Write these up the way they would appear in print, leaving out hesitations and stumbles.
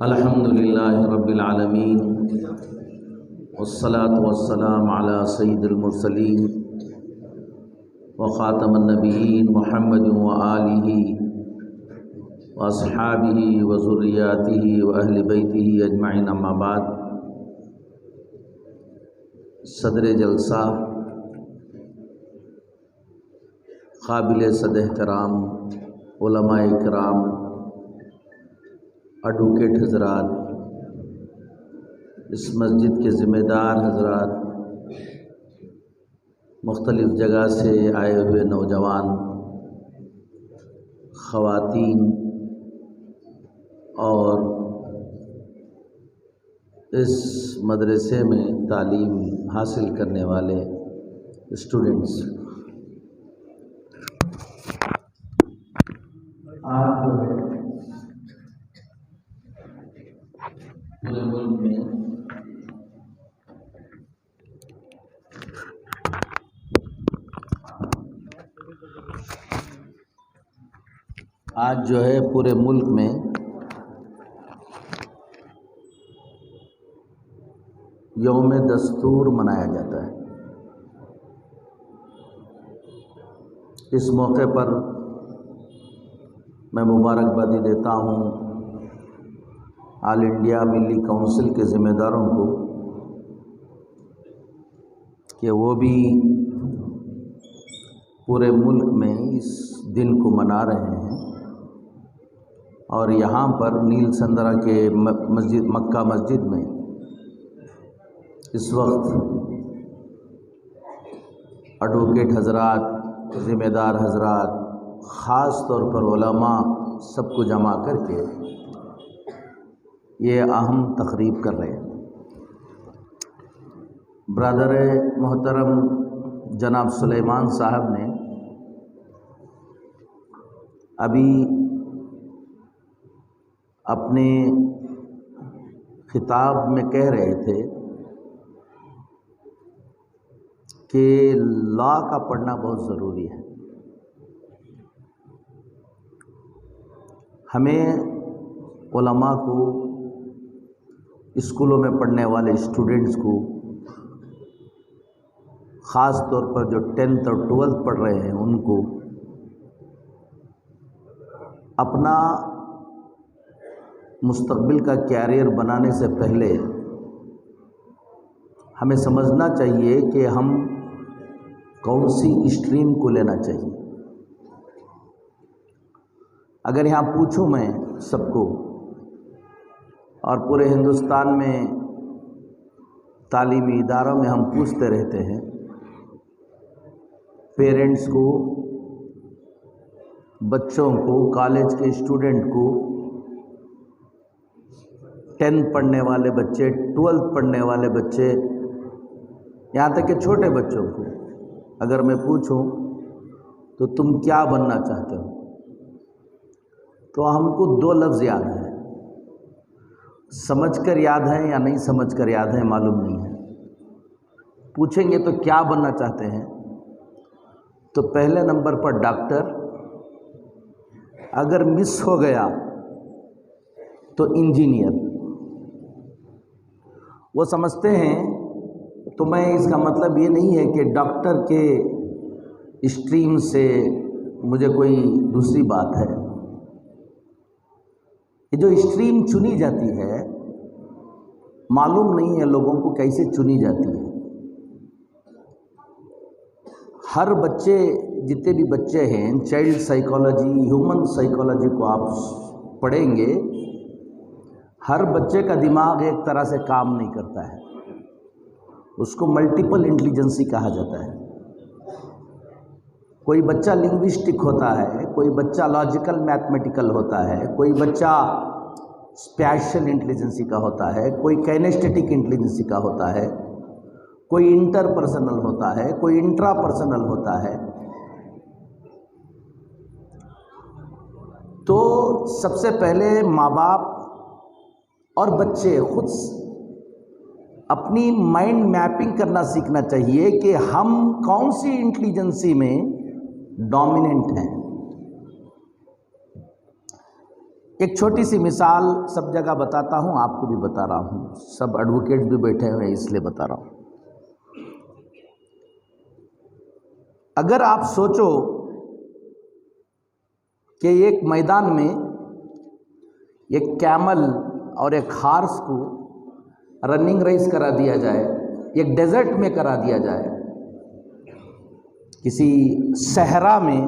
अल्हम्दुलिल्लाहि रब्बिल आलमीन वस्सलातु वस्सलाम अला सय्यिदिल मुरसलीन व ख़ातमन नबिय्यीन मुहम्मदिन व आलिहि व अस्हाबिहि व ज़ुर्रिय्यातिहि व अहलि बैतिहि अजमईन, अम्मा बाद। सदर जलसा काबिल सद एहतराम उलमाए किराम, एडवोकेट हज़रात, इस मस्जिद के ज़िम्मेदार हज़रात, मुख्तलिफ़ जगह से आए हुए नौजवान, ख़वातीन और इस मदरसे में तालीम हासिल करने वाले स्टूडेंट्स, आज जो है पूरे मुल्क में यौम दस्तूर मनाया जाता है। इस मौके पर मैं मुबारकबादी देता हूँ ऑल इंडिया मिली काउंसिल के ज़िम्मेदारों को कि वो भी पूरे मुल्क में इस दिन को मना रहे हैं और यहाँ पर नील संदरा के मस्जिद मक्का मस्जिद में इस वक्त एडवोकेट हज़रात, ज़िम्मेदार हज़रात, ख़ास तौर पर उलमा सबको जमा करके ये अहम तकरीब कर रहे हैं। ब्रदर मोहतरम जनाब सुलेमान साहब ने अभी अपने खिताब में कह रहे थे कि लॉ का पढ़ना बहुत ज़रूरी है। हमें उलमा को, स्कूलों में पढ़ने वाले स्टूडेंट्स को, ख़ास तौर पर जो 10th और 12th पढ़ रहे हैं उनको अपना मुस्तकबिल का कैरियर बनाने से पहले हमें समझना चाहिए कि हम कौन सी स्ट्रीम को लेना चाहिए। अगर यहाँ पूछूं मैं सबको, और पूरे हिंदुस्तान में तालीमी इदारों में हम पूछते रहते हैं पेरेंट्स को, बच्चों को, कॉलेज के स्टूडेंट को, 10th पढ़ने वाले बच्चे, 12th पढ़ने वाले बच्चे, यहाँ तक कि छोटे बच्चों को अगर मैं पूछूं तो तुम क्या बनना चाहते हो, तो हमको 2 लफ्ज़ याद हैं। समझकर याद है या नहीं समझकर याद है मालूम नहीं है। पूछेंगे तो क्या बनना चाहते हैं, तो पहले नंबर पर डॉक्टर, अगर मिस हो गया तो इंजीनियर। वो समझते हैं, तो मैं इसका मतलब ये नहीं है कि डॉक्टर के स्ट्रीम से मुझे कोई दूसरी बात है। ये जो स्ट्रीम चुनी जाती है, मालूम नहीं है लोगों को कैसे चुनी जाती है। हर बच्चे, जितने भी बच्चे हैं, चाइल्ड साइकोलॉजी, ह्यूमन साइकोलॉजी को आप पढ़ेंगे, हर बच्चे का दिमाग एक तरह से काम नहीं करता है। उसको मल्टीपल इंटेलिजेंसी कहा जाता है। कोई बच्चा लिंग्विस्टिक होता है, कोई बच्चा लॉजिकल मैथमेटिकल होता है, कोई बच्चा स्पैशियल इंटेलिजेंसी का होता है, कोई काइनेस्थेटिक इंटेलिजेंसी का होता है, कोई इंटरपर्सनल होता है, कोई इंट्रापर्सनल होता है। तो सबसे पहले माँ बाप और बच्चे खुद अपनी माइंड मैपिंग करना सीखना चाहिए कि हम कौन सी इंटेलिजेंसी में डोमिनेंट हैं। एक छोटी सी मिसाल सब जगह बताता हूँ, आपको भी बता रहा हूँ, सब एडवोकेट भी बैठे हुए हैं इसलिए बता रहा हूँ। अगर आप सोचो कि एक मैदान में एक कैमल और एक हार्स को रनिंग रेस करा दिया जाए, एक डेजर्ट में करा दिया जाए, किसी सहरा में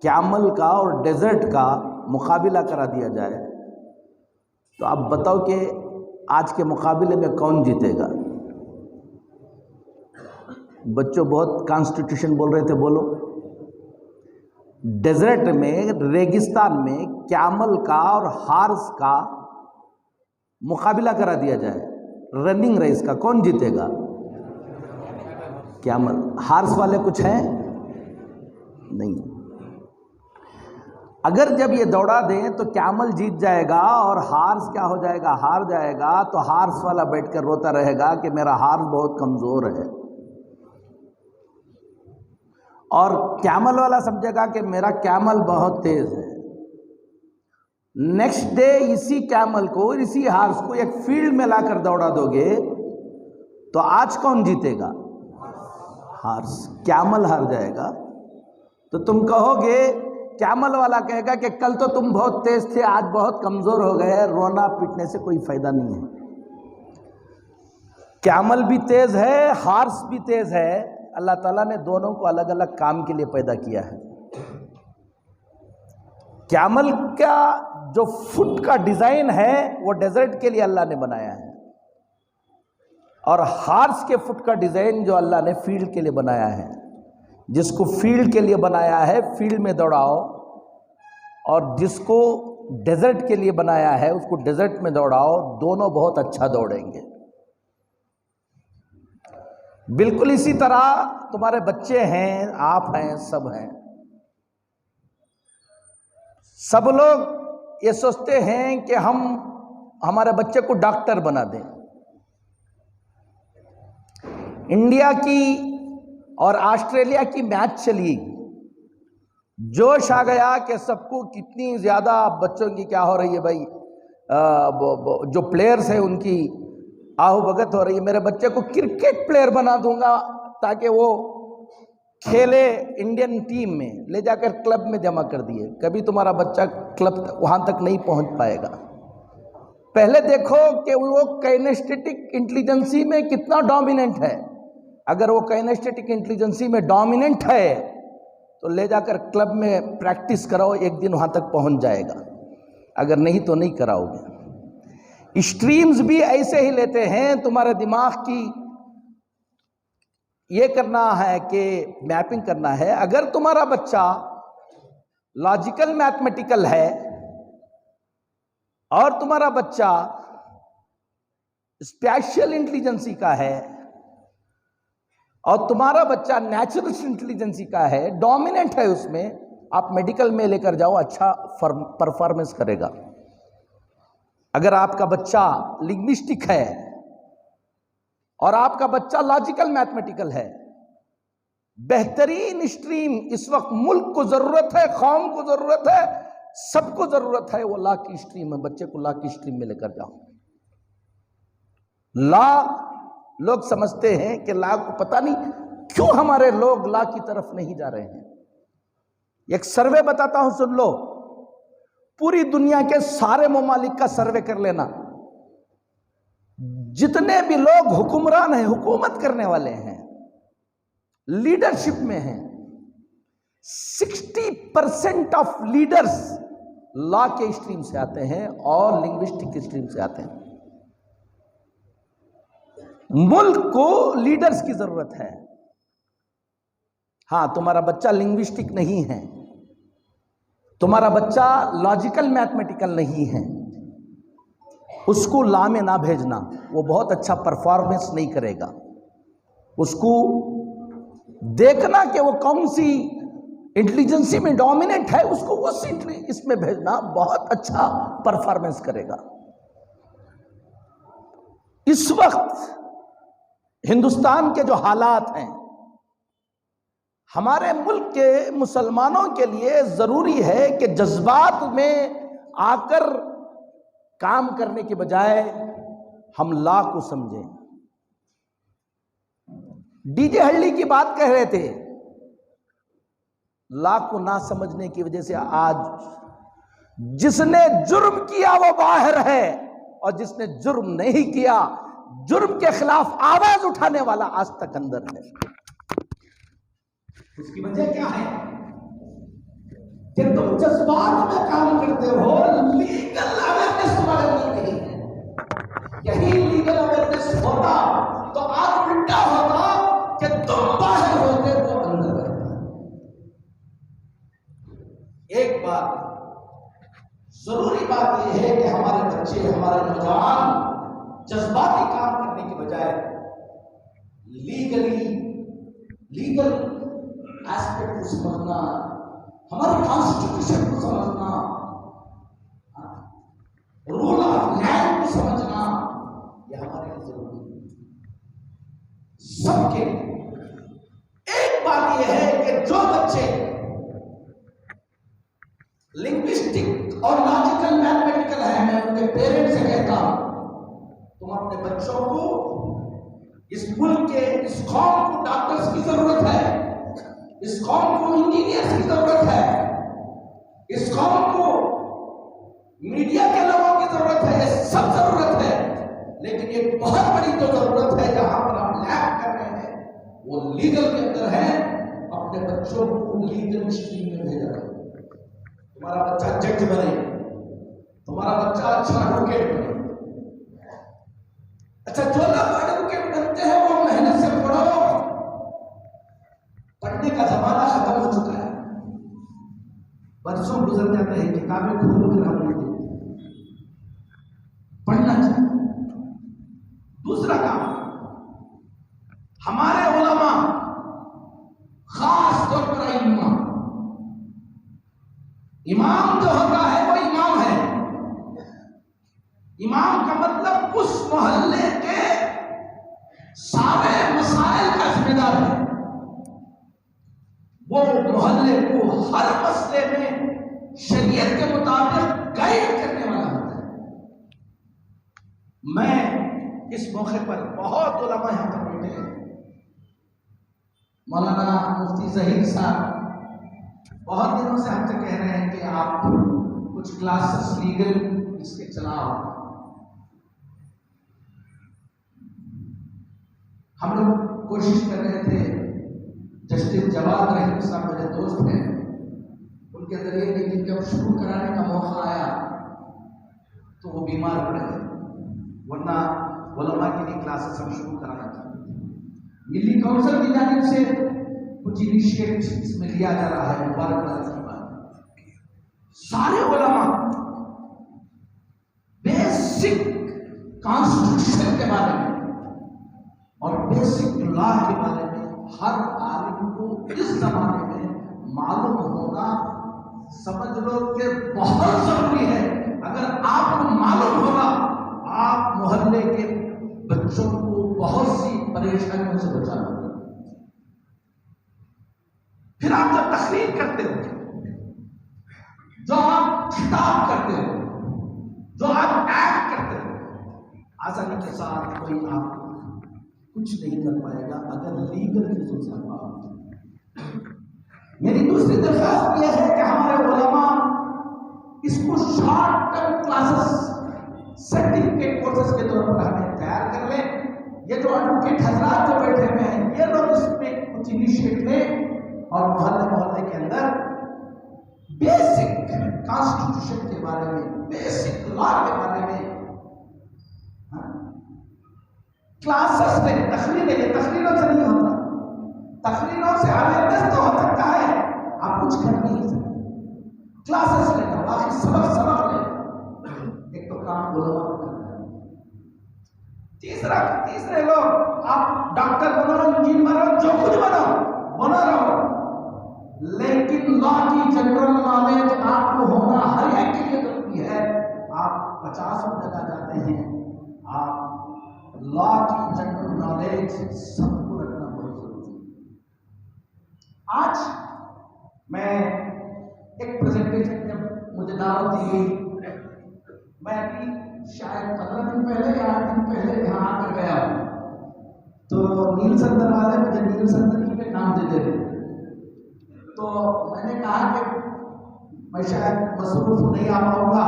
कैमल का और डेजर्ट का मुकाबला करा दिया जाए, तो आप बताओ कि आज के मुकाबले में कौन जीतेगा? बच्चों बहुत कॉन्स्टिट्यूशन बोल रहे थे, बोलो। डेजर्ट में, रेगिस्तान में कैमल का और हार्स का मुकाबला करा दिया जाए, रनिंग रेस का, कौन जीतेगा? कैमल। हार्स वाले कुछ हैं? नहीं। अगर जब ये दौड़ा दें तो कैमल जीत जाएगा और हार्स क्या हो जाएगा? हार जाएगा। तो हार्स वाला बैठकर रोता रहेगा कि मेरा हार्स बहुत कमजोर है, और कैमल वाला समझेगा कि मेरा कैमल बहुत तेज है। नेक्स्ट डे इसी कैमल को, इसी हार्स को एक फील्ड में लाकर दौड़ा दोगे तो आज कौन जीतेगा? हार्स। कैमल हार जाएगा। तो तुम कहोगे, कैमल वाला कहेगा कि कल तो तुम बहुत तेज थे, आज बहुत कमजोर हो गए, रोना पीटने से कोई फायदा नहीं है। कैमल भी तेज है, हार्स भी तेज है। अल्लाह ताला ने दोनों को अलग अलग काम के लिए पैदा किया है। कैमल का जो फुट का डिजाइन है वो डेजर्ट के लिए अल्लाह ने बनाया है, और हार्स के फुट का डिजाइन जो अल्लाह ने फील्ड के लिए बनाया है। जिसको फील्ड के लिए बनाया है फील्ड में दौड़ाओ, और जिसको डेजर्ट के लिए बनाया है उसको डेजर्ट में दौड़ाओ, दोनों बहुत अच्छा दौड़ेंगे। बिल्कुल इसी तरह तुम्हारे बच्चे हैं, आप हैं, सब हैं। सब लोग ये सोचते हैं कि हम हमारे बच्चे को डॉक्टर बना दें। इंडिया की और ऑस्ट्रेलिया की मैच चली, जोश आ गया कि सबको कितनी ज़्यादा बच्चों की क्या हो रही है भाई, जो प्लेयर्स हैं उनकी आहू भगत हो रही है। मेरे बच्चे को क्रिकेट प्लेयर बना दूंगा ताकि वो खेले इंडियन टीम में। ले जाकर क्लब में जमा कर दिए। कभी तुम्हारा बच्चा क्लब वहाँ तक नहीं पहुँच पाएगा। पहले देखो कि वो काइनेस्थेटिक इंटेलिजेंसी में कितना डोमिनेंट है। अगर वो काइनेस्थेटिक इंटेलिजेंसी में डोमिनेंट है तो ले जाकर क्लब में प्रैक्टिस कराओ, एक दिन वहाँ तक पहुँच जाएगा। अगर नहीं तो नहीं कराओगे। स्ट्रीम्स भी ऐसे ही लेते हैं। तुम्हारे दिमाग की ये करना है कि मैपिंग करना है। अगर तुम्हारा बच्चा लॉजिकल मैथमेटिकल है और तुम्हारा बच्चा स्पेशल इंटेलिजेंसी का है और तुम्हारा बच्चा नेचुरल इंटेलिजेंसी का है, डोमिनेंट है उसमें, आप मेडिकल में लेकर जाओ, अच्छा परफॉर्मेंस करेगा। अगर आपका बच्चा लिंग्विस्टिक है और आपका बच्चा लॉजिकल मैथमेटिकल है, बेहतरीन स्ट्रीम इस वक्त मुल्क को जरूरत है, कौम को जरूरत है, सबको जरूरत है, वो लॉ की स्ट्रीम है। बच्चे को लॉ की स्ट्रीम में लेकर जाओ। लॉ, लोग समझते हैं कि लॉ को, पता नहीं क्यों हमारे लोग लॉ की तरफ नहीं जा रहे हैं। एक सर्वे बताता हूं, सुन लो। पूरी दुनिया के सारे ममालिक का सर्वे कर लेना। जितने भी लोग हुक्मरान हैं, हुकूमत करने वाले हैं, लीडरशिप में हैं, 60% ऑफ लीडर्स लॉ के स्ट्रीम से आते हैं और लिंग्विस्टिक स्ट्रीम से आते हैं। मुल्क को लीडर्स की जरूरत है। हां, तुम्हारा बच्चा लिंग्विस्टिक नहीं है, तुम्हारा बच्चा लॉजिकल मैथमेटिकल नहीं है, उसको लॉ में ना भेजना, वो बहुत अच्छा परफॉर्मेंस नहीं करेगा। उसको देखना कि वो कौन सी इंटेलिजेंसी में डोमिनेंट है, उसको वो इसमें भेजना, बहुत अच्छा परफॉर्मेंस करेगा। इस वक्त हिंदुस्तान के जो हालात हैं, हमारे मुल्क के मुसलमानों के लिए जरूरी है कि जज्बात में आकर काम करने के बजाय हम लॉ को समझें। डीजे हल्ली की बात कह रहे थे, लॉ को ना समझने की वजह से आज जिसने जुर्म किया वो बाहर है और जिसने जुर्म नहीं किया, जुर्म के खिलाफ आवाज उठाने वाला आज तक अंदर है। उसकी वजह क्या है कि तुम जज्बात में काम करते हो, लीगल अवेयरनेस तुम्हारे अंदर नहीं है। यही लीगल अवेयरनेस होता तो आज उल्टा होता कि तुम बाहर होते वो अंदर रहता। एक बात जरूरी बात यह है कि हमारे बच्चे, हमारे नौजवान जज्बाती काम करने के बजाय लीगल एस्पेक्ट को समझना, हमारे कॉन्स्टिट्यूशन को समझना, रूल ऑफ लैंड को समझना, यह हमारे लिए जरूरी है सबके लिए। एक बात यह है कि जो बच्चे लिंग्विस्टिक और लॉजिकल मैथमेटिकल है, मैं उनके पेरेंट्स से कहता हूं, तुम अपने बच्चों को इस मुल्क के, इस कौम को डॉक्टर्स की जरूरत है, इस कौम को इंजीनियर्स की जरूरत है, इस कौम को मीडिया के लोगों की जरूरत है, ये सब जरूरत है। लेकिन एक बहुत बड़ी जो जरूरत है जहां पर हम लैब कर रहे हैं वो लीगल के अंदर है। अपने बच्चों को लीगल स्ट्रीम में भेजा जाए। तुम्हारा बच्चा जज बने, तुम्हारा बच्चा अच्छा एडवोकेट बने। अच्छा, जो लोग एडवोकेट बनते हैं वो मेहनत से पढ़ो। पढ़ने का जमाना खत्म हो चुका है, बरसों गुजर जाते हैं, किताबें खोलकर हम नहीं देखते। पढ़ना चाहिए। दूसरा काम, हमारे उलमा, खास तौर पर इमाम जो होता है वो इमाम है। इमाम का मतलब उस मोहल्ले के सारे मसाइल का जिम्मेदार है। वो मोहल्ले को हर मसले में शरीयत के मुताबिक गाइड करने वाला होता है। मैं इस मौके पर बहुत उलमा यहां पर बैठे हैं, मौलाना मुफ्ती ज़हीर साहब बहुत दिनों से हमसे कह रहे हैं कि आप कुछ क्लासेस लीगल इसके चलाओ। हम लोग कोशिश कर रहे थे, जस्टिस जवाद रहीम साहब मेरे दोस्त हैं, उनके जरिए, लेकिन जब शुरू कराने का मौका आया तो वो बीमार पड़ गए, वरना उलमा के लिए क्लासेस हम शुरू कराना चाहते। मिली काउंसिल की जानिब से कुछ इनिशिएटिव इसमें लिया जा रहा है, मुबारक की बात। सारे उलमा बेसिक कॉन्स्टिट्यूशन के बारे में और बेसिक लॉ के बारे में हर आलिम को इस जमाने में मालूम होना, समझ लो कि बहुत जरूरी है। अगर आपको मालूम होगा, आप मोहल्ले के बच्चों को बहुत सी परेशानियों से बचा लोगे। फिर आप जब तकरीर करते हो, जो आप खिताब करते हो, जो आप एक्ट करते हो, आसानी के साथ कोई आप कुछ नहीं कर पाएगा अगर लीगल चीजों से आप। मेरी दूसरी दरख्वास्त यह है कि हमारे उलमा इसको short term classes, certificate courses के तौर पर हमें तैयार कर लें। ये जो एडवोकेट हजरात जो बैठे हुए हैं, ये लोग इसमें कुछ इनिशिएटिव लें और मोहल्ले के अंदर बेसिक कॉन्स्टिट्यूशन के बारे में, बेसिक लॉ के बारे में क्लासेस में तकरीरों से नहीं होता। तकरीरों से अवेयरनेस तो हो सकता है, आप कुछ कर नहीं सकते। क्लासेस लेना, बाकी सबक लेना, एक तो काम उलमा को करना है। तीसरे लोग, आप डॉक्टर बनो, इंजीनियर बनो, जो कुछ बनो रहो, लेकिन लॉ की जनरल नॉलेज आपको होना हर एक के लिए जरूरी है। आप 50 रुपए लगा जाते हैं, आप लॉ की जनरल नॉलेज सबको रखना बहुत जरूरी है। आज मैं एक प्रेजेंटेशन, जब मुझे दावत दी गई सदर वाले मुझे नील संतति पे काम दे रहे, तो मैंने कहा कि मैं शायद मसरूफ नहीं आ पाऊंगा,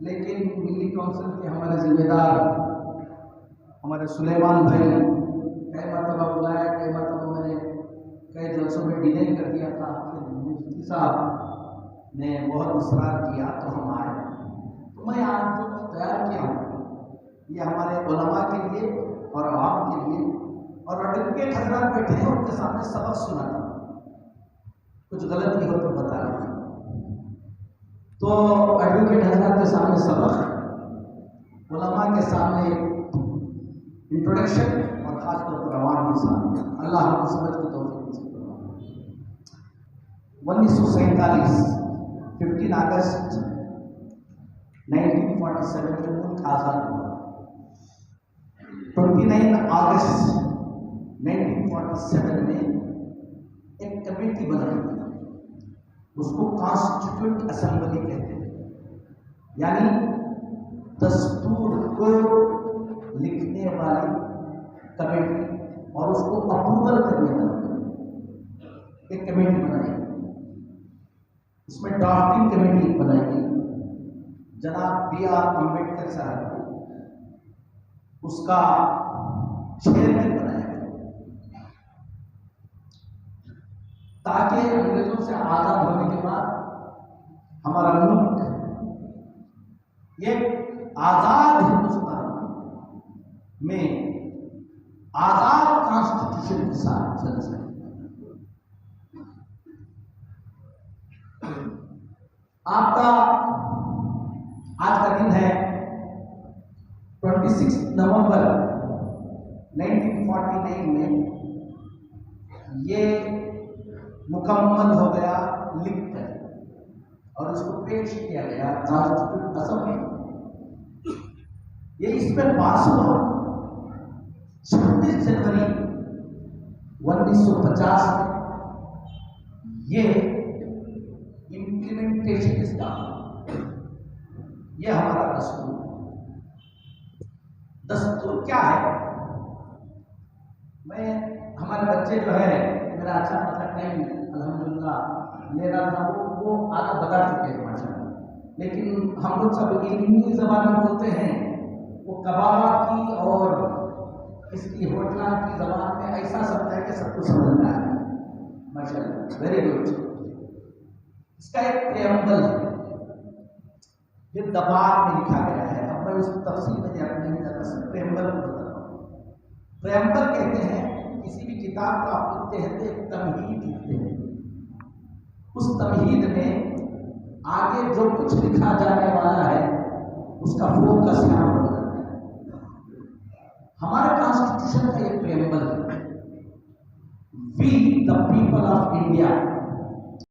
लेकिन मिली काउंसिल के हमारे जिम्मेदार हमारे सुलेमान भाई कई मरतबा बुलाया, कई मरतबा मैंने कई जलसों में डिले कर दिया था, मुफ्ती साहब ने बहुत इसरार किया तो हम आए। तो मैं आज जो तैयार किया हूँ ये हमारे उलमा के लिए और आवाम के लिए, और एडवोकेट हजरात बैठे हैं उनके सामने सबक सुनाता हूँ, कुछ गलती हो तो बता रहा। तो एडवोकेट हजरात के सामने सबक, उलमा के सामने इंट्रोडक्शन, और खासतौर पर आवाम के सामने। अल्लाह हमको समझ की तौफीक नसीब फरमाए। 1947 15 अगस्त 1947 में मुल्क आज़ाद हुआ। 29 अगस्त 1947 में एक कमेटी बनाई, उसको कॉन्स्टिट्यूएंट असेंबली कहते हैं, यानी दस्तूर को लिखने वाली कमेटी और उसको अप्रूवल करने वाली एक कमेटी बनाई। इसमें ड्राफ्टिंग कमेटी बनाई गई, जनाब B.R. अम्बेडकर साहब उसका चेयरमैन बनाया गया, ताकि अंग्रेजों से आजाद होने के बाद हमारा मुल्क एक आजाद हिंदुस्तान में आजाद कॉन्स्टिट्यूशन के साथ चल सके। आपका आज का दिन है 26 नवंबर 1949 में ये मुकम्मल हो गया लिखकर, और इसको पेश किया गया कॉन्स्टिट्यूशन असेंबली। ये इसमें पास हुआ 26 जनवरी 1950 में। ये इम्प्लीमेंटेशन स्टार्ट, ये हमारा दस्तूर। दस्तूर क्या है? मैं हमारे बच्चे जो है, मेरा अच्छा खासा टाइम अल्हम्दुलिल्लाह ले रहा था, वो आधा बता चुके हैं माशाअल्लाह, लेकिन हम लोग सब इल्मी ज़बान में बोलते हैं, वो कबाबा की और इसकी होटला की ज़बान में ऐसा शब्द है कि सबको समझ में आया माशाअल्लाह, वेरी गुड। इसका एक प्रेम्बल है, ये दबाव में लिखा गया है। अब मैं उस तफसील में नहीं जाता, सिर्फ प्रेम्बल को बताता हूँ। प्रेम्बल कहते हैं किसी भी किताब को आप लिखते हैं तो एक तमहीद लिखते हैं, उस तमहीद में आगे जो कुछ लिखा जाने वाला है उसका फोकस यहाँ पर हो जाता है। हमारे कॉन्स्टिट्यूशन का एक प्रेम्बल है, we the people of India